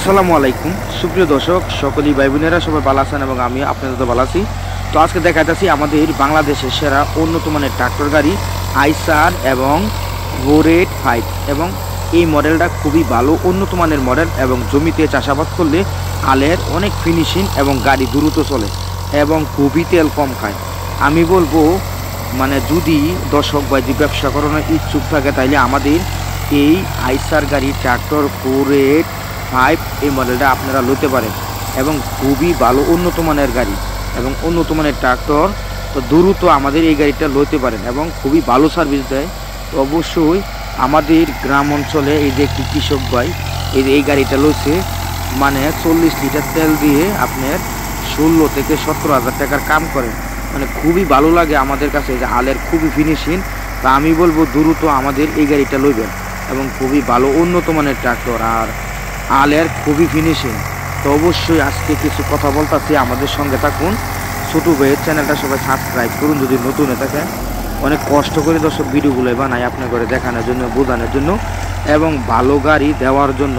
আসসালামু আলাইকুম সুপ্রিয় দর্শক সকলেই ভাই বোনেরা সবাই ভালো আছেন এবং আমি আপনাদের তো ভালো আছি। তো আজকে দেখাইতেছি আমাদের বাংলাদেশের সেরা উন্নত মানের ট্রাক্টর গাড়ি আইসার এবং 485 এবং এই মডেলটা খুবই ভালো উন্নত মানের মডেল এবং জমিতে চাষাবাদ করলে আলের অনেক ফিনিশিং এবং গাড়ি দ্রুত চলে এবং খুবই তেল কম খায়। আমি বলবো মানে যদি দর্শক ভাই যদি ব্যবসা করানোর ইচ্ছুক থাকে তাইলে আমাদের এই আইসার গাড়ি ট্রাক্টর 485 এই মডেলটা আপনারা লইতে পারেন এবং খুবই ভালো উন্নত মানের গাড়ি এবং উন্নত মানের ট্রাক্টর। তো দ্রুত আমাদের এই গাড়িটা লইতে পারেন এবং খুবই ভালো সার্ভিস দেয়। তো অবশ্যই আমাদের গ্রাম অঞ্চলে এই যে একটি কৃষক ভাই এই গাড়িটা লইছে, মানে 40 লিটার তেল দিয়ে আপনার 16 থেকে 17,000 টাকার কাম করে, মানে খুবই ভালো লাগে আমাদের কাছে যে হালের খুবই ফিনিশিং। তা আমি বলবো দ্রুত আমাদের এই গাড়িটা লইবেন এবং খুবই ভালো উন্নত মানের ট্রাক্টর আর আলের খুবই ফিনিশিং। তো অবশ্যই আজকে কিছু কথা বলতেছি, আমাদের সঙ্গে থাকুন। ছোটো ভাইয়ের চ্যানেলটা সবাই সাবস্ক্রাইব করুন যদি নতুন হয়ে থাকেন। অনেক কষ্ট করে দর্শক ভিডিওগুলো বানাই আপনার করে দেখানোর জন্য, বোঝানোর জন্য এবং ভালো গাড়ি দেওয়ার জন্য।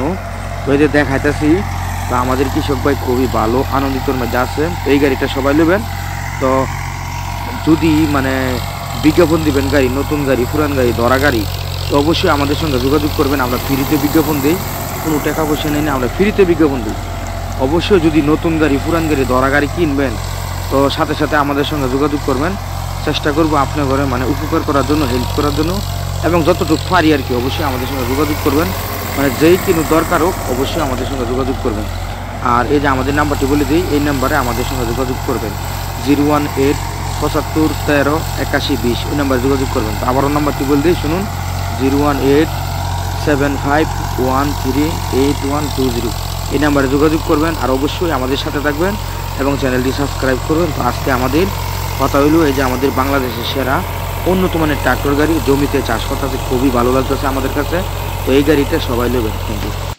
তো এই যে দেখাইতেছি, তো আমাদের কৃষক ভাই খুবই ভালো আনন্দিতর মধ্যে আছে। তো এই গাড়িটা সবাই নেবেন। তো যদি মানে বিজ্ঞাপন দিবেন গাড়ি, নতুন গাড়ি, পুরান গাড়ি, ধরা গাড়ি, তো অবশ্যই আমাদের সঙ্গে যোগাযোগ করবেন। আমরা ফ্রিতে বিজ্ঞাপন দিই, কোনো টাকা পয়সা নেই না, আমরা ফ্রিতে বিজ্ঞাপন দিই। অবশ্যই যদি নতুন গাড়ি, পুরান গাড়ি, ধরা গাড়ি কিনবেন তো সাথে সাথে আমাদের সঙ্গে যোগাযোগ করবেন। চেষ্টা করবো আপনার ঘরে মানে উপকার করার জন্য, হেল্প করার জন্য এবং যতটুকু পারি আর কি। অবশ্যই আমাদের সঙ্গে যোগাযোগ করবেন, মানে যেই কিনো দরকার হোক অবশ্যই আমাদের সঙ্গে যোগাযোগ করবেন। আর এই যে আমাদের নাম্বারটি বলে দিই, এই নাম্বারে আমাদের সঙ্গে যোগাযোগ করবেন 018 75 13 81 20, ওই নাম্বারে যোগাযোগ করবেন। তো আবারও নাম্বারটি বলে দিই, শুনুন 018 75 13 8120, এই নাম্বারে যোগাযোগ করবেন। আর অবশ্যই আমাদের সাথে থাকবেন এবং চ্যানেলটি সাবস্ক্রাইব করবেন। তো আজকে আমাদের কথা হইলো এই যে আমাদের বাংলাদেশের সেরা উন্নত মানের ট্রাক্টর গাড়ি, জমিতে চাষ করতে খুবই ভালো লাগতেছে আমাদের কাছে। তো এই গাড়িটা সবাই নেবেন। Thank you.